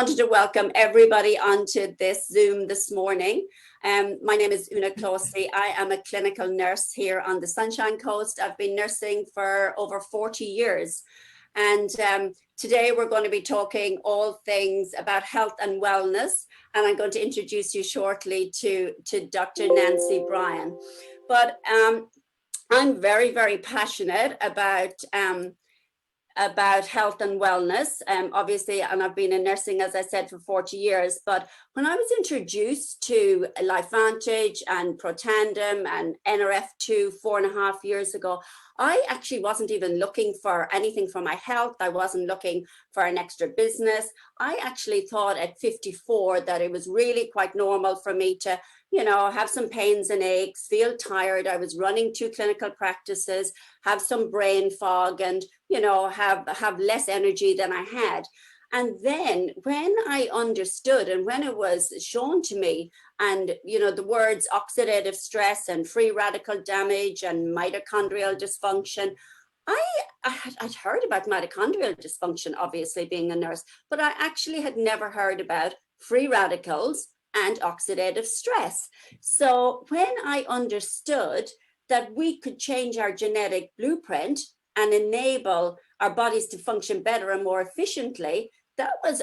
Wanted to welcome everybody onto this Zoom this morning. My name is Una Clohessy. I am a clinical nurse here on the Sunshine Coast. I've been nursing for over 40 years. And today we're going to be talking all things about health and wellness. And I'm going to introduce you shortly to Dr. Nancy Bryan. But I'm very, very passionate about health and wellness, obviously, and I've been in nursing, as I said, for 40 years. But when I was introduced to LifeVantage and Protandim and NRF2 4.5 years ago, I actually wasn't even looking for anything for my health. I wasn't looking for an extra business. I actually thought at 54 that it was really quite normal for me to, you know, have some pains and aches, feel tired. I was running 2 clinical practices, have some brain fog, and, you know, have less energy than I had. And then when I understood and when it was shown to me, and, you know, the words oxidative stress and free radical damage and mitochondrial dysfunction, I'd heard about mitochondrial dysfunction, obviously being a nurse, but I actually had never heard about free radicals and oxidative stress. So when I understood that we could change our genetic blueprint and enable our bodies to function better and more efficiently,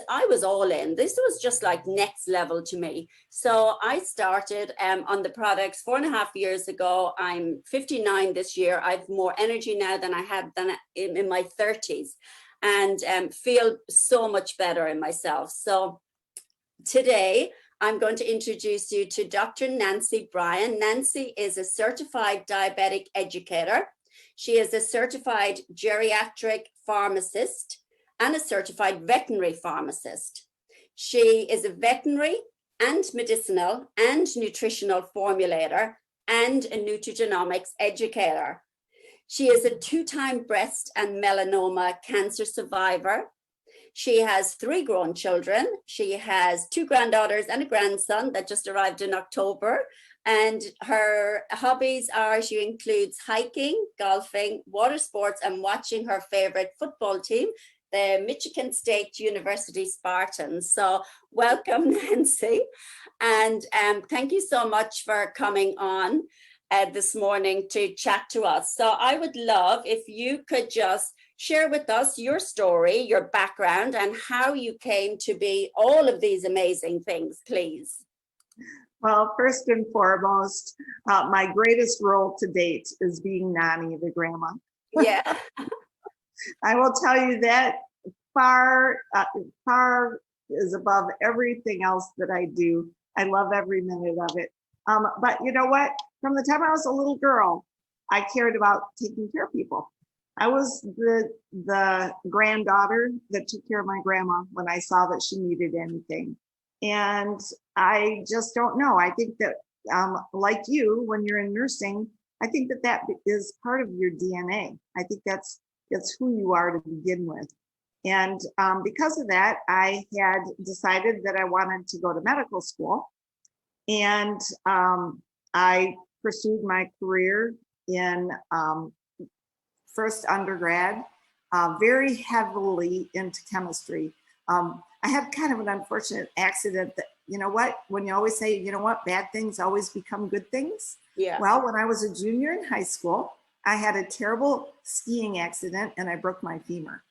I was all in. This was just like next level to me. So I started on the products 4.5 years ago. I'm 59 this year. I have more energy now than I had in my 30s, and feel so much better in myself. So today, I'm going to introduce you to Dr. Nancy Bryan. Nancy is a certified diabetic educator. She is a certified geriatric pharmacist and a certified veterinary pharmacist. She is a veterinary and medicinal and nutritional formulator and a Nutrigenomics educator. She is a 2-time breast and melanoma cancer survivor. She has 3 grown children. She has 2 granddaughters and a grandson that just arrived in October. And her hobbies are, she includes hiking, golfing, water sports, and watching her favorite football team, the Michigan State University Spartans. So welcome, Nancy. And thank you so much for coming on this morning to chat to us. So I would love if you could just share with us your story, your background, and how you came to be all of these amazing things, please. Well, first and foremost, my greatest role to date is being Nanny, the grandma. Yeah. I will tell you that far is above everything else that I do. I love every minute of it. But you know what? From the time I was a little girl, I cared about taking care of people. I was the granddaughter that took care of my grandma when I saw that she needed anything. And I just don't know. I think that like you, when you're in nursing, I think that is part of your DNA. I think that's who you are to begin with. And because of that, I had decided that I wanted to go to medical school. And I pursued my career in first undergrad, very heavily into chemistry. I had kind of an unfortunate accident that, you know what, when you always say, you know what, bad things always become good things. Yeah. Well, when I was a junior in high school, I had a terrible skiing accident and I broke my femur.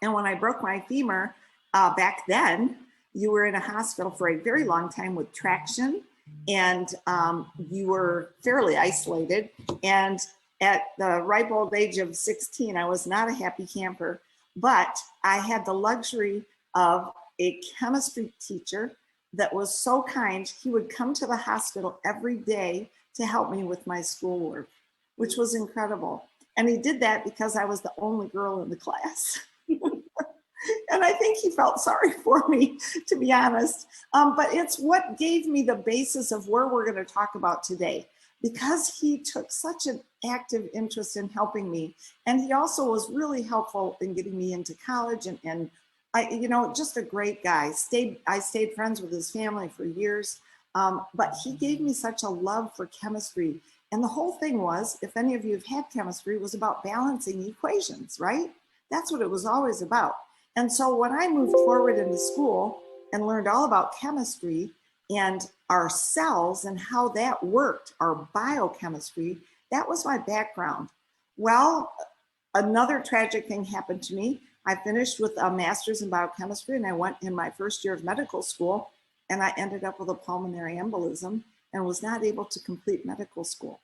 And when I broke my femur, back then, you were in a hospital for a very long time with traction, and you were fairly isolated. And at the ripe old age of 16, I was not a happy camper, but I had the luxury of a chemistry teacher that was so kind. He would come to the hospital every day to help me with my schoolwork, which was incredible. And he did that because I was the only girl in the class. And I think he felt sorry for me, to be honest. But it's what gave me the basis of where we're going to talk about today, because he took such an active interest in helping me. And he also was really helpful in getting me into college, and I, you know, just a great guy. I stayed friends with his family for years, but he gave me such a love for chemistry. And the whole thing was, if any of you have had chemistry, was about balancing equations, right? That's what it was always about. And so when I moved forward into school and learned all about chemistry and our cells and how that worked, our biochemistry, that was my background. Well, another tragic thing happened to me. I finished with a master's in biochemistry and I went in my first year of medical school and I ended up with a pulmonary embolism and was not able to complete medical school.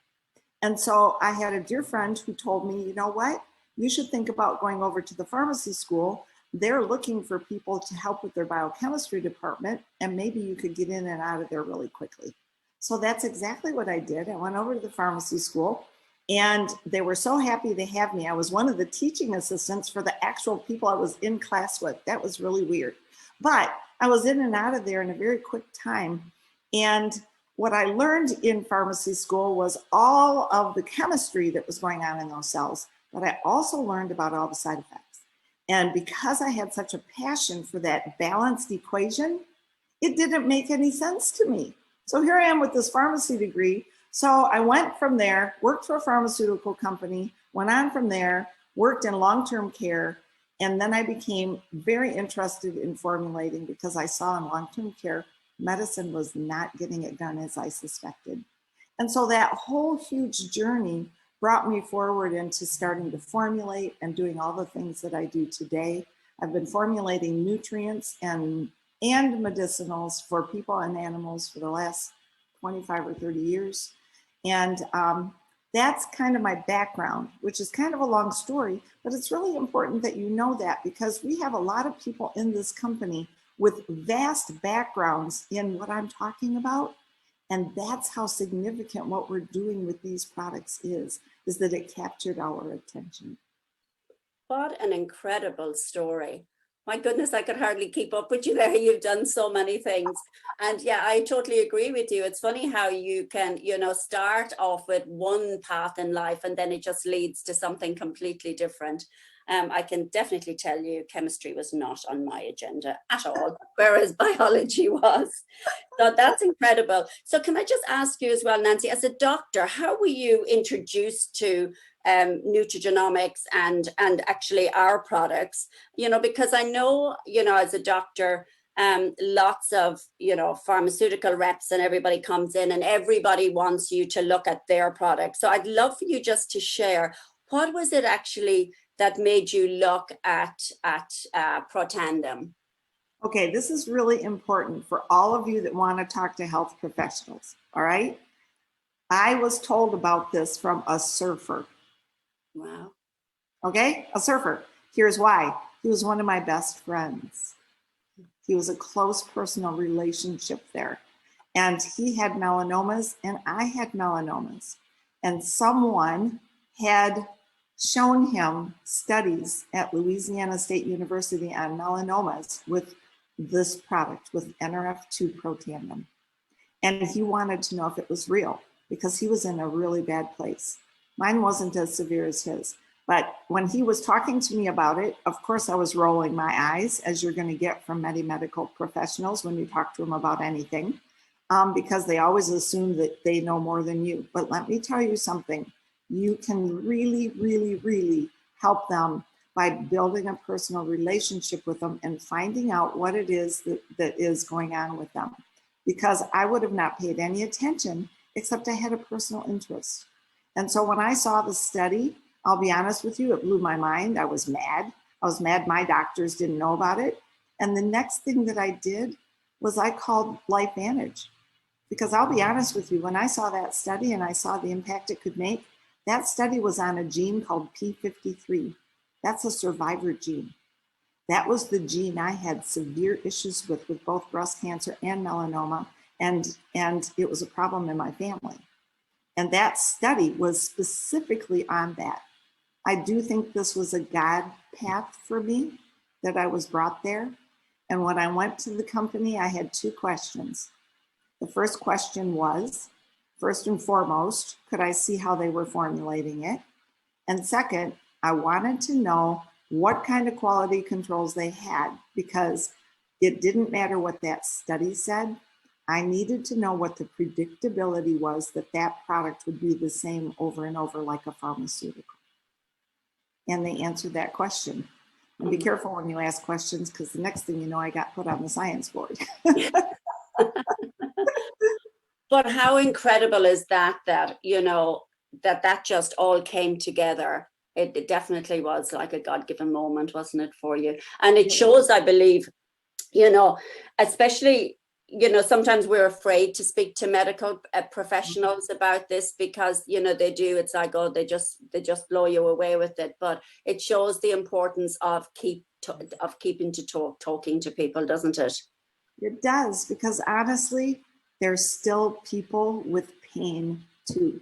And so I had a dear friend who told me, you know what, you should think about going over to the pharmacy school. They're looking for people to help with their biochemistry department, and maybe you could get in and out of there really quickly. So that's exactly what I did. I went over to the pharmacy school and they were so happy to have me. I was one of the teaching assistants for the actual people I was in class with. That was really weird. But I was in and out of there in a very quick time. And what I learned in pharmacy school was all of the chemistry that was going on in those cells, but I also learned about all the side effects. And because I had such a passion for that balanced equation, it didn't make any sense to me. So here I am with this pharmacy degree. So I went from there, worked for a pharmaceutical company, went on from there, worked in long-term care, and then I became very interested in formulating because I saw in long-term care medicine was not getting it done as I suspected. And so that whole huge journey brought me forward into starting to formulate and doing all the things that I do today. I've been formulating nutrients and medicinals for people and animals for the last 25 or 30 years. And that's kind of my background, which is kind of a long story, but it's really important that you know that because we have a lot of people in this company with vast backgrounds in what I'm talking about. And that's how significant what we're doing with these products is that it captured our attention. What an incredible story. My goodness, I could hardly keep up with you there. You've done so many things. And yeah, I totally agree with you. It's funny how you can, start off with one path in life and then it just leads to something completely different. I can definitely tell you chemistry was not on my agenda at all, whereas biology was. So that's incredible. So can I just ask you as well, Nancy, as a doctor, how were you introduced to nutrigenomics and actually our products? Because I know, as a doctor, lots of, pharmaceutical reps and everybody comes in and everybody wants you to look at their product. So I'd love for you just to share, what was it actually that made you look at Protandim? Okay, this is really important for all of you that want to talk to health professionals, all right? I was told about this from a surfer. Wow. Okay, a surfer. Here's why. He was one of my best friends. He was a close personal relationship there. And he had melanomas and I had melanomas. And someone had shown him studies at Louisiana State University on melanomas with this product, with NRF2 Protandim. And he wanted to know if it was real because he was in a really bad place. Mine wasn't as severe as his. But when he was talking to me about it, of course, I was rolling my eyes, as you're going to get from many medical professionals when you talk to them about anything, because they always assume that they know more than you. But let me tell you something. You can really, really, really help them by building a personal relationship with them and finding out what it is that is going on with them. Because I would have not paid any attention, except I had a personal interest. And so when I saw the study, I'll be honest with you, it blew my mind. I was mad. I was mad my doctors didn't know about it. And the next thing that I did was I called LifeVantage. Because I'll be honest with you, when I saw that study and I saw the impact it could make, that study was on a gene called P53. That's a survivor gene. That was the gene I had severe issues with both breast cancer and melanoma, and it was a problem in my family. And that study was specifically on that. I do think this was a God path for me, that I was brought there. And when I went to the company, I had two questions. The first question was, first and foremost, could I see how they were formulating it? And second, I wanted to know what kind of quality controls they had, because it didn't matter what that study said. I needed to know what the predictability was that that product would be the same over and over like a pharmaceutical. And they answered that question. And be careful when you ask questions, because the next thing you know, I got put on the science board. But how incredible is that, that just all came together. It definitely was like a God-given moment, wasn't it, for you? And it shows, I believe, especially, sometimes we're afraid to speak to medical professionals about this because, it's like, oh, they just blow you away with it. But it shows the importance of talking to people, doesn't it? It does, because honestly, there's still people with pain too.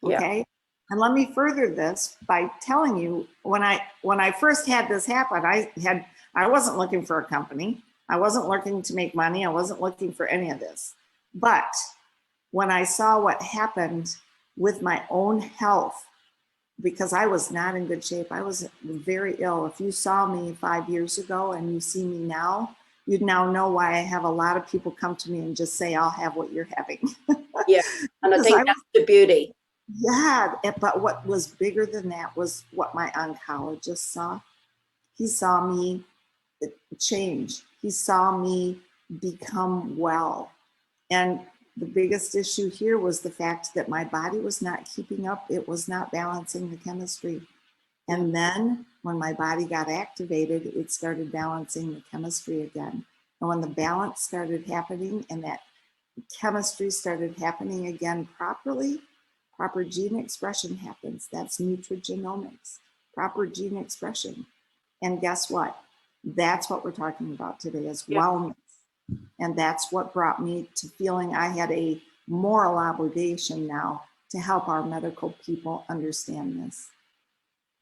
Okay. Yeah. And let me further this by telling you, when I first had this happen, I wasn't looking for a company. I wasn't looking to make money. I wasn't looking for any of this. But when I saw what happened with my own health, because I was not in good shape, I was very ill. If you saw me 5 years ago and you see me now, you'd now know why I have a lot of people come to me and just say, I'll have what you're having. Yeah, and I think that's the beauty. Yeah, but what was bigger than that was what my oncologist saw. He saw me change. He saw me become well. And the biggest issue here was the fact that my body was not keeping up. It was not balancing the chemistry. And then when my body got activated, it started balancing the chemistry again. And when the balance started happening and that chemistry started happening again properly, proper gene expression happens. That's nutrigenomics, proper gene expression. And guess what? That's what we're talking about today is wellness. And that's what brought me to feeling I had a moral obligation now to help our medical people understand this.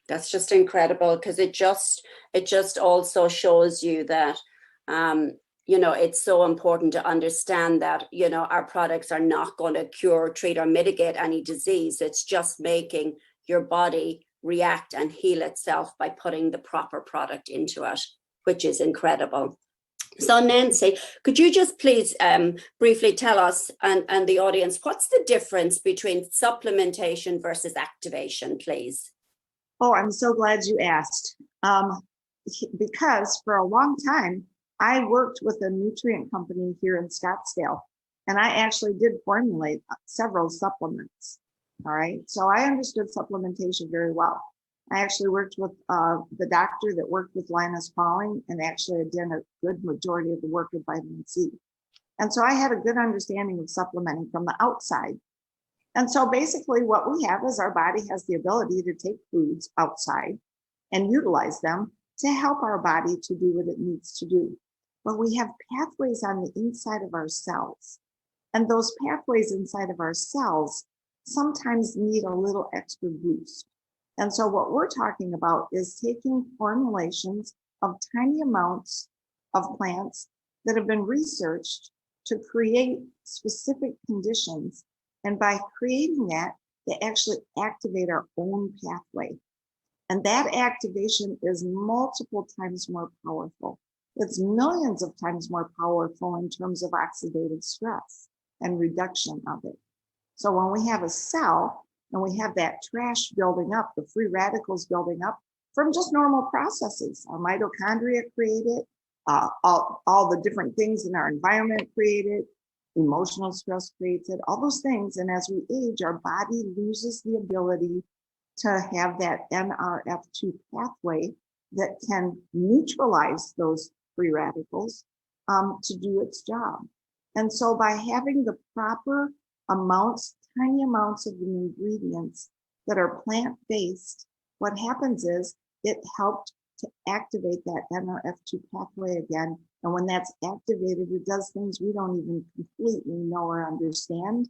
That's just incredible, because it just also shows you that it's so important to understand that our products are not going to cure, treat, or mitigate any disease. It's just making your body react and heal itself by putting the proper product into it, which is incredible. So Nancy, could you just please briefly tell us and the audience, what's the difference between supplementation versus activation, please? Oh, I'm so glad you asked. Because for a long time, I worked with a nutrient company here in Scottsdale, and I actually did formulate several supplements. All right. So I understood supplementation very well. I actually worked with the doctor that worked with Linus Pauling, and actually did a good majority of the work with vitamin C. And so I had a good understanding of supplementing from the outside. And so basically what we have is our body has the ability to take foods outside and utilize them to help our body to do what it needs to do. But we have pathways on the inside of our cells. And those pathways inside of our cells sometimes need a little extra boost. And so what we're talking about is taking formulations of tiny amounts of plants that have been researched to create specific conditions. And by creating that, they actually activate our own pathway. And that activation is multiple times more powerful. It's millions of times more powerful in terms of oxidative stress and reduction of it. So when we have a cell and we have that trash building up, the free radicals building up from just normal processes, our mitochondria create it, all the different things in our environment create it, emotional stress creates it, all those things. And as we age, our body loses the ability to have that NRF2 pathway that can neutralize those free radicals to do its job. And so by having the proper amounts, tiny amounts of the ingredients that are plant-based, what happens is it helped to activate that NRF2 pathway again. And when that's activated, it does things we don't even completely know or understand.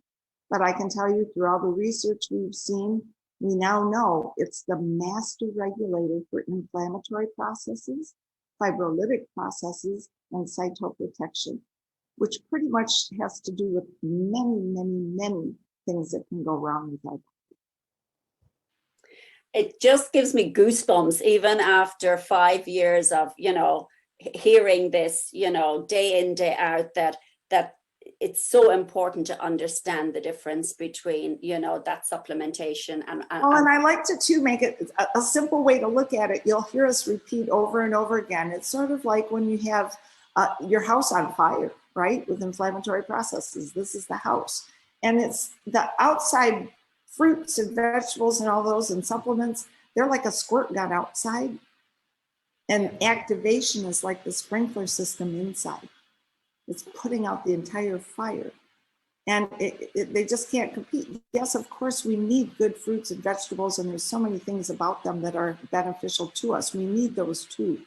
But I can tell you through all the research we've seen, we now know it's the master regulator for inflammatory processes, fibrolytic processes, and cytoprotection, which pretty much has to do with many, many, many things that can go wrong with our body. It just gives me goosebumps, even after 5 years of, hearing this, day in, day out, that it's so important to understand the difference between, you know, that supplementation and I like to too make it a simple way to look at it. You'll hear us repeat over and over again. It's sort of like when you have your house on fire, right? With inflammatory processes, this is the house. And it's the outside fruits and vegetables and all those and supplements, they're like a squirt gun outside. And activation is like the sprinkler system inside. It's putting out the entire fire. And they just can't compete. Yes, of course, we need good fruits and vegetables, and there's so many things about them that are beneficial to us. We need those too.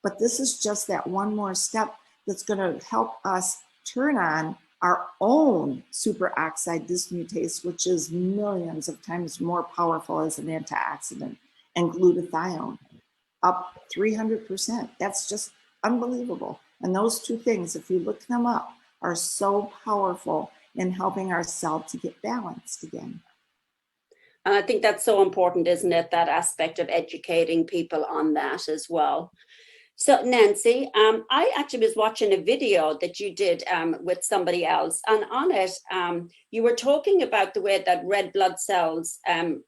But this is just that one more step that's going to help us turn on our own superoxide dismutase, which is millions of times more powerful as an antioxidant, and glutathione, up 300%. That's just unbelievable. And those two things, if you look them up, are so powerful in helping our cell to get balanced again. And I think that's so important, isn't it? That aspect of educating people on that as well. So Nancy, I actually was watching a video that you did with somebody else, and on it, you were talking about the way that red blood cells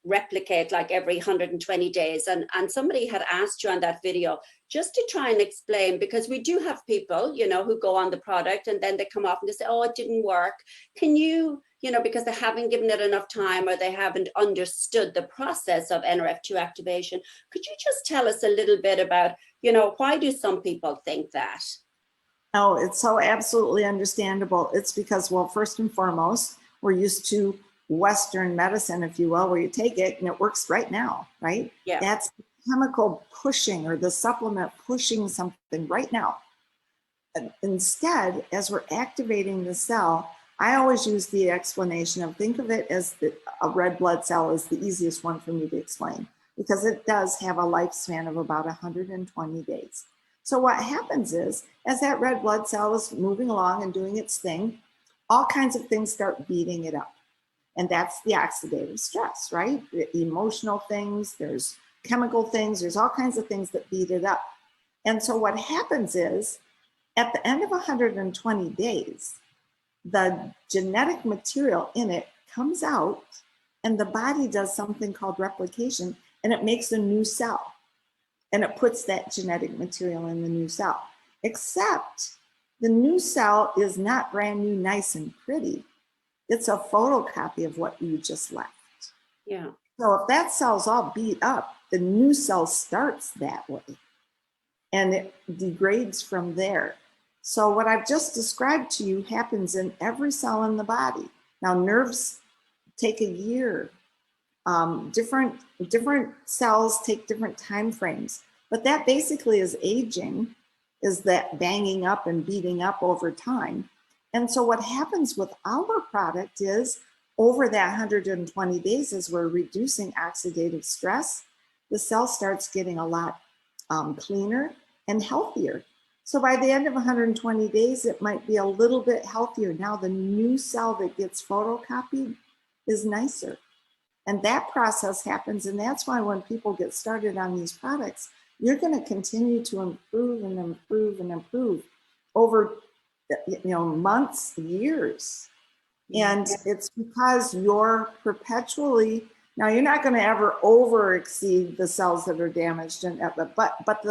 replicate like every 120 days. And somebody had asked you on that video just to try and explain, because we do have people, you know, who go on the product and then they come off and they say, oh, it didn't work. Can you, you know, because they haven't given it enough time or they haven't understood the process of NRF2 activation. Could you just tell us a little bit about, you know, why do some people think that? Oh, it's so absolutely understandable. It's because, well, first and foremost, we're used to Western medicine, if you will, where you take it and it works right now, right? Yeah. That's the chemical pushing or the supplement pushing something right now. And instead, as we're activating the cell, I always use the explanation of, think of it as a red blood cell is the easiest one for me to explain, because it does have a lifespan of about 120 days. So what happens is, as that red blood cell is moving along and doing its thing, all kinds of things start beating it up. And that's the oxidative stress, right? The emotional things, there's chemical things, there's all kinds of things that beat it up. And so what happens is, at the end of 120 days, the genetic material in it comes out and the body does something called replication, and it makes a new cell. And it puts that genetic material in the new cell. Except the new cell is not brand new, nice and pretty. It's a photocopy of what you just left. Yeah. So if that cell's all beat up, the new cell starts that way. And it degrades from there. So what I've just described to you happens in every cell in the body. Now, nerves take a year. Different cells take different time frames, but that basically is aging, is that banging up and beating up over time. And so what happens with our product is, over that 120 days, as we're reducing oxidative stress, the cell starts getting a lot cleaner and healthier. So by the end of 120 days, it might be a little bit healthier. Now the new cell that gets photocopied is nicer. And that process happens. And that's why when people get started on these products, you're going to continue to improve and improve and improve over, you know, months, years. And it's because you're perpetually, now you're not going to ever over exceed the cells that are damaged, and but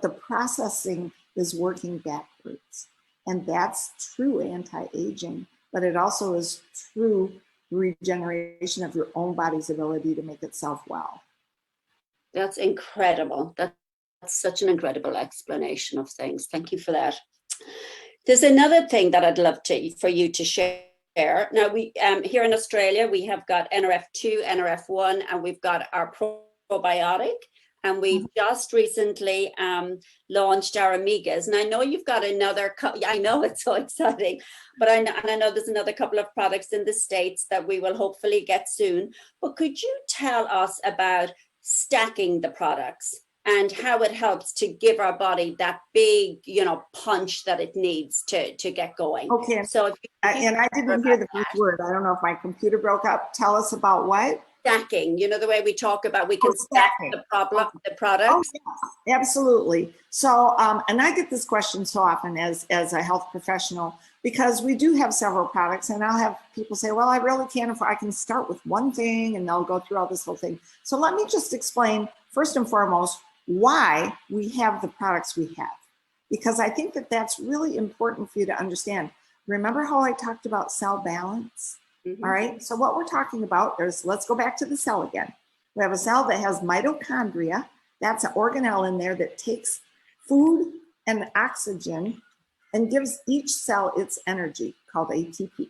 the processing is working backwards. And that's true anti-aging, but it also is true regeneration of your own body's ability to make itself well. That's incredible. That's such an incredible explanation of things. Thank you for that. There's another thing that I'd love for you to share. Now, we here in Australia, we have got NRF2, NRF1, and we've got our probiotic. And we've just recently launched our Omegas. And I know you've got another, I know it's so exciting, but I know there's another couple of products in the States that we will hopefully get soon. But could you tell us about stacking the products and how it helps to give our body that big, you know, punch that it needs to get going? Okay. So if you and I didn't hear the first word. I don't know if my computer broke up. Tell us about what? stacking, you know, the way we talk about we can stack stacking. the product, the Oh, products. yes, absolutely. So, and I get this question so often as a health professional, because we do have several products, and I'll have people say, well, I really can't afford, I can start with one thing, and they'll go through all this whole thing. So let me just explain, first and foremost, why we have the products we have, because I think that that's really important for you to understand. Remember how I talked about cell balance? Mm-hmm. All right, so what we're talking about is, let's go back to the cell again. We have a cell that has mitochondria. That's an organelle in there that takes food and oxygen and gives each cell its energy, called ATP.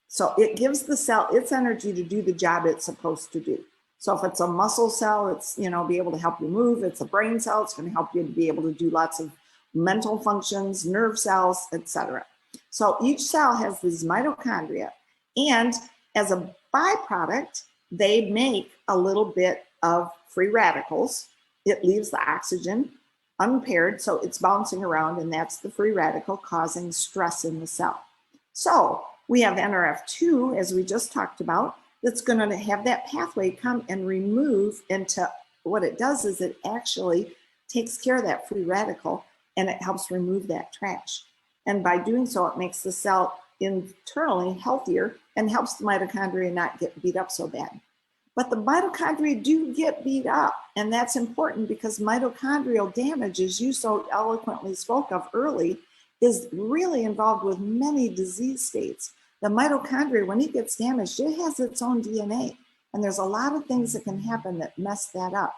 So it gives the cell its energy to do the job it's supposed to do. So if it's a muscle cell, it's, you know, be able to help you move. It's a brain cell, it's going to help you to be able to do lots of mental functions, nerve cells, etc. So each cell has these mitochondria, and as a byproduct, they make a little bit of free radicals. It leaves the oxygen unpaired, so it's bouncing around, and that's the free radical causing stress in the cell. So we have NRF2, as we just talked about, that's going to have that pathway come and remove into, what it does is it actually takes care of that free radical, and it helps remove that trash. And by doing so, it makes the cell internally healthier and helps the mitochondria not get beat up so bad. But the mitochondria do get beat up, and that's important because mitochondrial damage, as you so eloquently spoke of early, is really involved with many disease states. The mitochondria, when it gets damaged, it has its own DNA, and there's a lot of things that can happen that mess that up.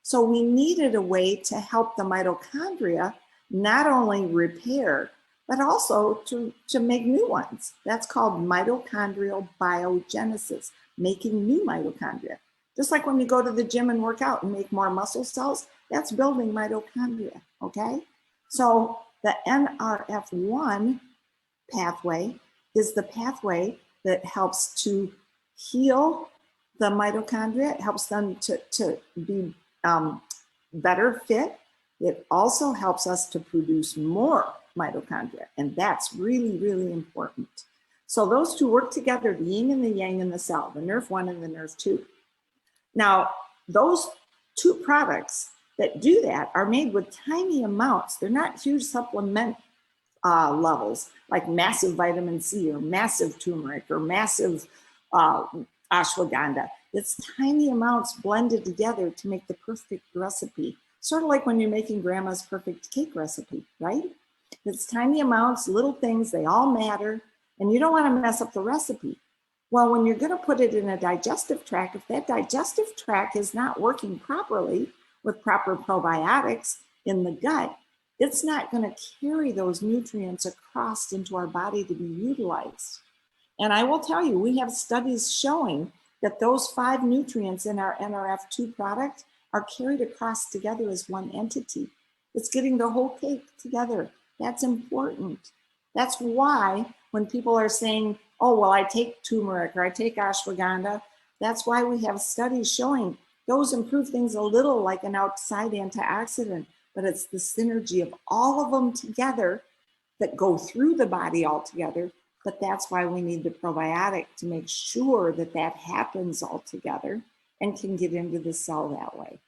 So we needed a way to help the mitochondria not only repair, but also to make new ones. That's called mitochondrial biogenesis, making new mitochondria. Just like when you go to the gym and work out and make more muscle cells, that's building mitochondria, okay? So the NRF1 pathway is the pathway that helps to heal the mitochondria. It helps them to be better fit. It also helps us to produce more mitochondria, and that's really, really important. So those two work together, the yin and the yang in the cell, the NRF1 and the NRF2. Now, those two products that do that are made with tiny amounts. They're not huge supplement levels, like massive vitamin C or massive turmeric or massive ashwagandha. It's tiny amounts blended together to make the perfect recipe. Sort of like when you're making grandma's perfect cake recipe, right? It's tiny amounts, little things, they all matter, and you don't want to mess up the recipe. Well, when you're going to put it in a digestive tract, if that digestive tract is not working properly with proper probiotics in the gut, it's not going to carry those nutrients across into our body to be utilized. And I will tell you, we have studies showing that those 5 nutrients in our NRF2 product are carried across together as one entity. It's getting the whole cake together. That's important. That's why when people are saying, oh, well, I take turmeric or I take ashwagandha, that's why we have studies showing those improve things a little like an outside antioxidant, but it's the synergy of all of them together that go through the body all together. But that's why we need the probiotic to make sure that that happens all together and can get into the cell that way.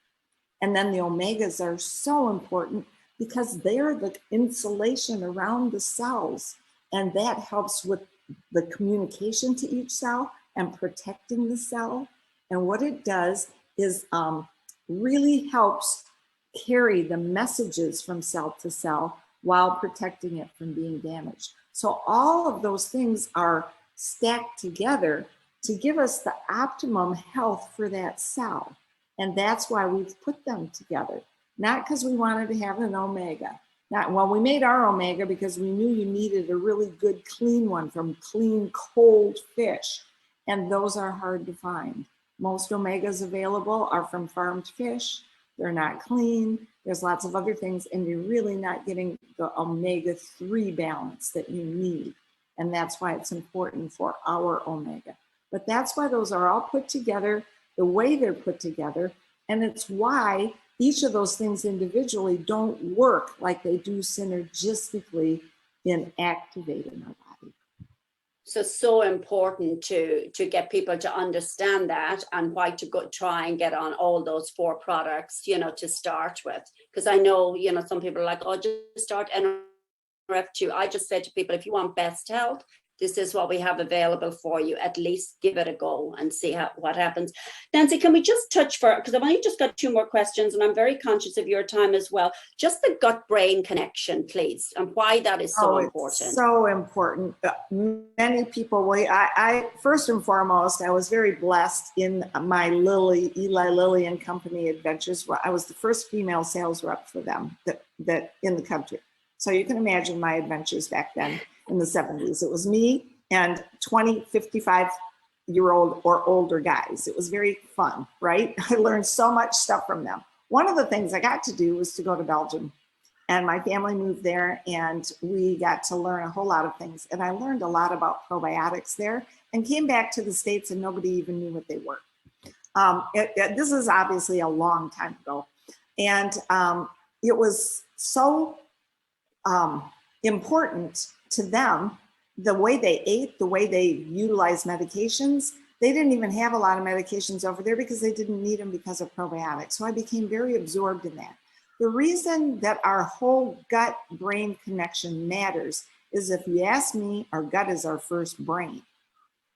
And then the omegas are so important because they're the insulation around the cells, and that helps with the communication to each cell and protecting the cell. And what it does is really helps carry the messages from cell to cell while protecting it from being damaged. So all of those things are stacked together to give us the optimum health for that cell. And that's why we've put them together. Not because we wanted to have an omega. Well, we made our omega because we knew you needed a really good clean one from clean, cold fish. And those are hard to find. Most omegas available are from farmed fish. They're not clean. There's lots of other things, and you're really not getting the omega-3 balance that you need. And that's why it's important for our omega. But that's why those are all put together the way they're put together. And it's why each of those things individually don't work like they do synergistically in activating our body. So important to get people to understand that, and why to go try and get on all those 4 products, to start with. Because I know, some people are like, oh, just start NRF2. I just said to people, if you want best health, this is what we have available for you. At least give it a go and see what happens. Nancy, can we just touch because I've only just got 2 more questions, and I'm very conscious of your time as well. Just the gut-brain connection, please, and why that is so important. It's so important. Many people, I first and foremost, I was very blessed in my Eli Lilly and Company adventures. I was the first female sales rep for them that in the country. So you can imagine my adventures back then in the 70s. It was me and 20, 55-year-old or older guys. It was very fun, right? I learned so much stuff from them. One of the things I got to do was to go to Belgium, and my family moved there, and we got to learn a whole lot of things. And I learned a lot about probiotics there, and came back to the States, and nobody even knew what they were. This is obviously a long time ago. And it was so important to them, the way they ate, the way they utilized medications. They didn't even have a lot of medications over there because they didn't need them because of probiotics. So I became very absorbed in that. The reason that our whole gut-brain connection matters is, if you ask me, our gut is our first brain.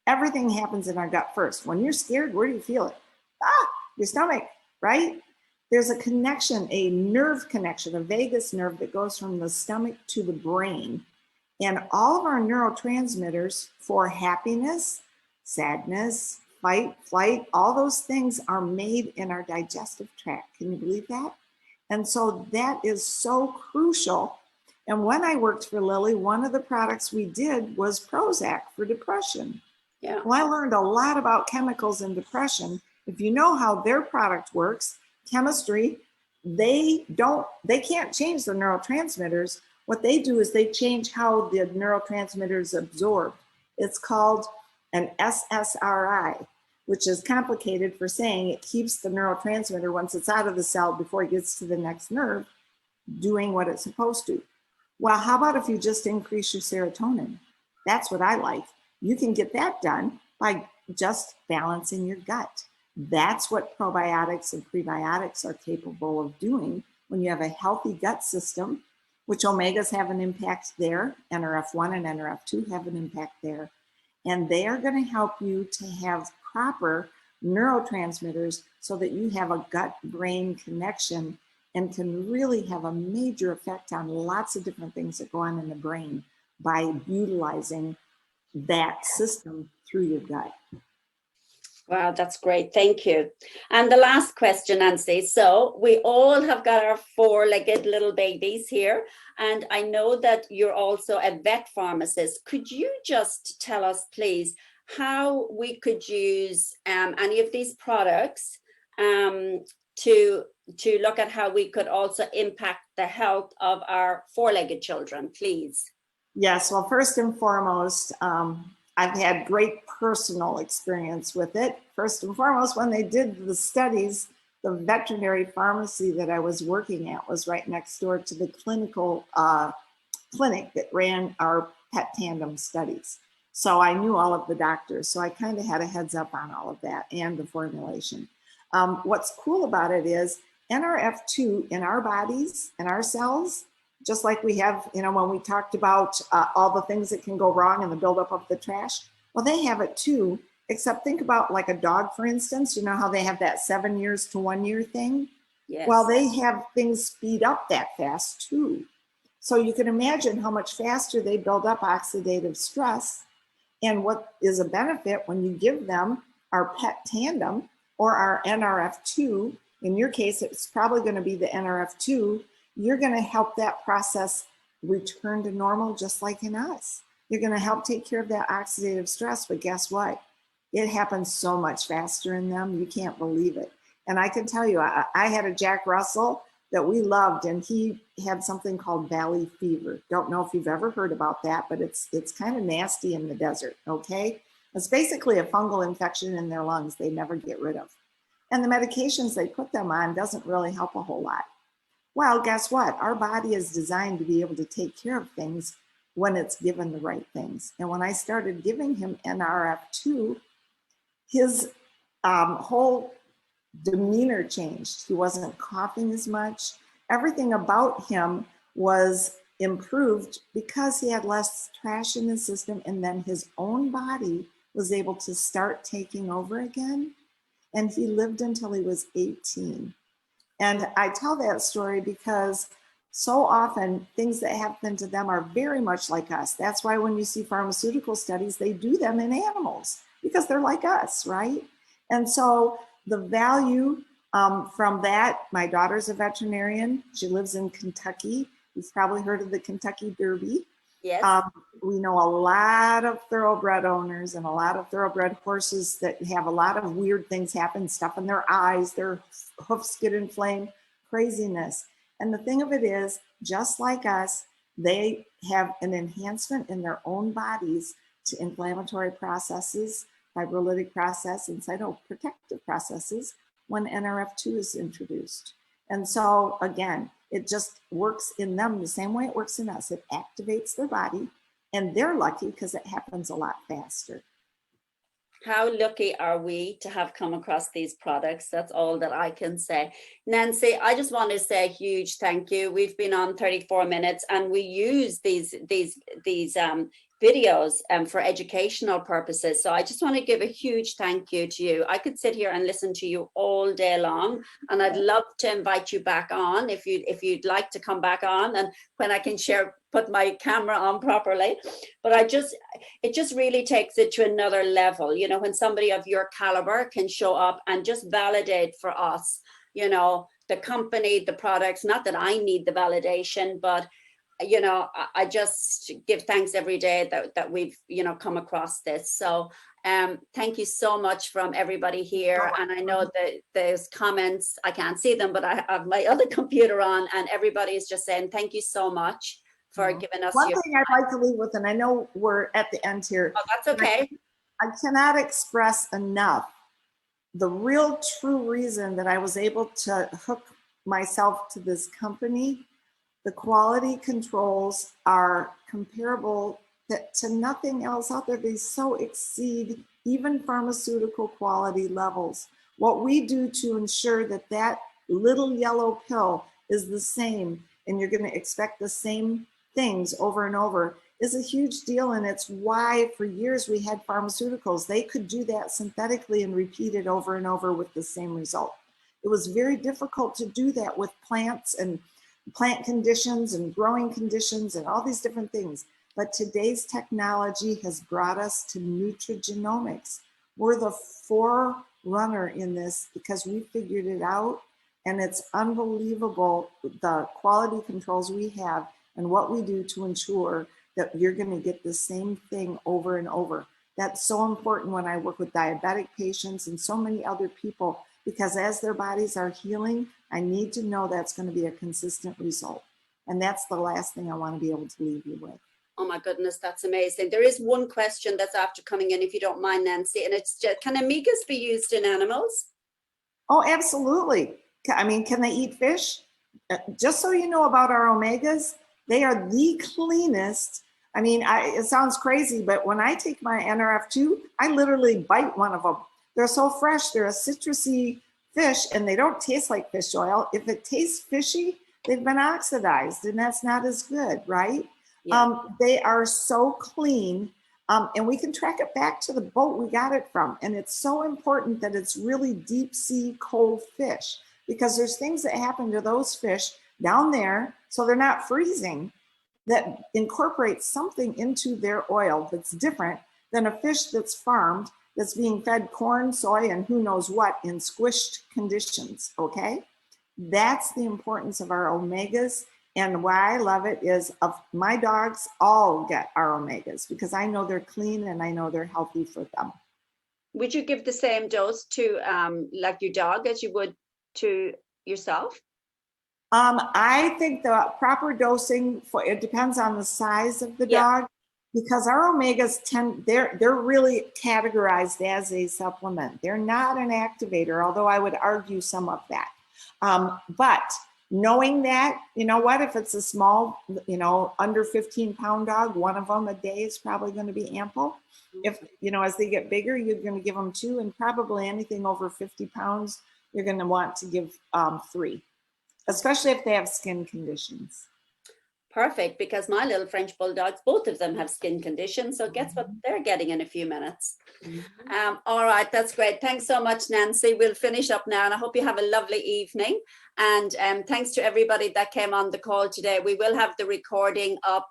Everything happens in our gut first. When you're scared, where do you feel it? Your stomach, right? There's a connection, a nerve connection, a vagus nerve that goes from the stomach to the brain. And all of our neurotransmitters for happiness, sadness, fight, flight, all those things are made in our digestive tract. Can you believe that? And so that is so crucial. And when I worked for Lilly, one of the products we did was Prozac for depression. Yeah. Well, I learned a lot about chemicals in depression. If you know how their product works, chemistry, they can't change the neurotransmitters. What they do is they change how the neurotransmitters absorb. It's called an SSRI, which is complicated for saying it keeps the neurotransmitter, once it's out of the cell before it gets to the next nerve, doing what it's supposed to. Well, how about if you just increase your serotonin? That's what I like. You can get that done by just balancing your gut. That's what probiotics and prebiotics are capable of doing. When you have a healthy gut system, which omegas have an impact there, NRF1 and NRF2 have an impact there, and they are going to help you to have proper neurotransmitters so that you have a gut-brain connection and can really have a major effect on lots of different things that go on in the brain by utilizing that system through your gut. Wow, that's great. Thank you. And the last question, Nancy. So we all have got our 4-legged little babies here. And I know that you're also a vet pharmacist. Could you just tell us, please, how we could use any of these products to look at how we could also impact the health of our 4-legged children, please? Yes, well, first and foremost, I've had great personal experience with it. First and foremost, when they did the studies, the veterinary pharmacy that I was working at was right next door to the clinical clinic that ran our pet tandem studies. So I knew all of the doctors. So I kind of had a heads up on all of that and the formulation. What's cool about it is NRF2 in our bodies and our cells, just like we have, when we talked about all the things that can go wrong and the buildup of the trash, well, they have it too, except think about like a dog, for instance, you know how they have that 7 years to 1 year thing? Yes. Well, they have things speed up that fast too. So you can imagine how much faster they build up oxidative stress, and what is a benefit when you give them our pet tandem or our NRF2. In your case, it's probably going to be the NRF2. You're going to help that process return to normal, just like in us. You're going to help take care of that oxidative stress, but guess what? It happens so much faster in them, you can't believe it. And I can tell you, I had a Jack Russell that we loved, and he had something called valley fever. Don't know if you've ever heard about that, but it's kind of nasty in the desert, okay? It's basically a fungal infection in their lungs they never get rid of. And the medications they put them on doesn't really help a whole lot. Well, guess what? Our body is designed to be able to take care of things when it's given the right things. And when I started giving him NRF2, his whole demeanor changed. He wasn't coughing as much. Everything about him was improved because he had less trash in his system, and then his own body was able to start taking over again. And he lived until he was 18. And I tell that story because so often things that happen to them are very much like us. That's why when you see pharmaceutical studies, they do them in animals because they're like us, right? And so the value from that, my daughter's a veterinarian. She lives in Kentucky. You've probably heard of the Kentucky Derby. Yes. We know a lot of thoroughbred owners and a lot of thoroughbred horses that have a lot of weird things happen, stuff in their eyes, their hoofs get inflamed, craziness. And the thing of it is, just like us, they have an enhancement in their own bodies to inflammatory processes, fibrolytic process, and cytoprotective processes when NRF2 is introduced. And so again, it just works in them the same way it works in us. It activates their body, and they're lucky because it happens a lot faster. How lucky are we to have come across these products? That's all that I can say. Nancy, I just want to say a huge thank you. We've been on 34 minutes and we use these videos for educational purposes. So I just want to give a huge thank you to you. I could sit here and listen to you all day long, and I'd love to invite you back on if you'd like to come back on, and when I can put my camera on properly. But it just really takes it to another level, you know, when somebody of your caliber can show up and just validate for us, you know, the company, the products. Not that I need the validation, but you know, I just give thanks every day that we've, you know, come across this. So thank you so much from everybody here. And I know that there's comments, I can't see them, but I have my other computer on, and everybody is just saying thank you so much for giving us one thing I'd like to leave with, and I know we're at the end here. Oh, that's okay. I cannot express enough the real true reason that I was able to hook myself to this company. The quality controls are comparable to nothing else out there. They so exceed even pharmaceutical quality levels. What we do to ensure that that little yellow pill is the same, and you're going to expect the same things over and over, is a huge deal. And it's why for years we had pharmaceuticals. They could do that synthetically and repeat it over and over with the same result. It was very difficult to do that with plants and plant conditions and growing conditions and all these different things. But today's technology has brought us to nutrigenomics. We're the forerunner in this because we figured it out, and it's unbelievable the quality controls we have and what we do to ensure that you're going to get the same thing over and over. That's so important when I work with diabetic patients and so many other people, because as their bodies are healing, I need to know that's going to be a consistent result. And that's the last thing I want to be able to leave you with. Oh my goodness, that's amazing. There is one question that's after coming in, if you don't mind, Nancy, and it's just, can omegas be used in animals? Oh, absolutely. I mean, can they eat fish? Just so you know about our omegas, they are the cleanest. I mean, it sounds crazy, but when I take my NRF2, I literally bite one of them. They're so fresh. They're a citrusy fish, and they don't taste like fish oil. If it tastes fishy, they've been oxidized, and that's not as good, right? Yeah. They are so clean, and we can track it back to the boat we got it from. And it's so important that it's really deep sea cold fish, because there's things that happen to those fish down there, so they're not freezing, that incorporate something into their oil that's different than a fish that's farmed, that's being fed corn, soy, and who knows what in squished conditions, okay? That's the importance of our omegas. And why I love it is my dogs all get our omegas because I know they're clean and I know they're healthy for them. Would you give the same dose to like your dog as you would to yourself? I think the proper dosing it depends on the size of the dog, because our omegas they're really categorized as a supplement. They're not an activator, although I would argue some of that. But knowing that, you know what, if it's a small, you know, under 15-pound dog, one of them a day is probably going to be ample. If, you know, as they get bigger, you're going to give them 2, and probably anything over 50 pounds, you're going to want to give 3, especially if they have skin conditions. Perfect, because my little French bulldogs, both of them have skin conditions. So guess what they're getting in a few minutes. All right, that's great. Thanks so much, Nancy. We'll finish up now, and I hope you have a lovely evening. And thanks to everybody that came on the call today. We will have the recording up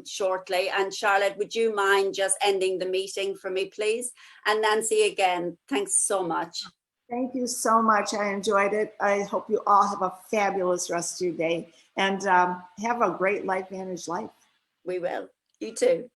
shortly. And Charlotte, would you mind just ending the meeting for me, please? And Nancy, again, thanks so much. Thank you so much. I enjoyed it. I hope you all have a fabulous rest of your day, and have a great LifeVantage life. We will. You too.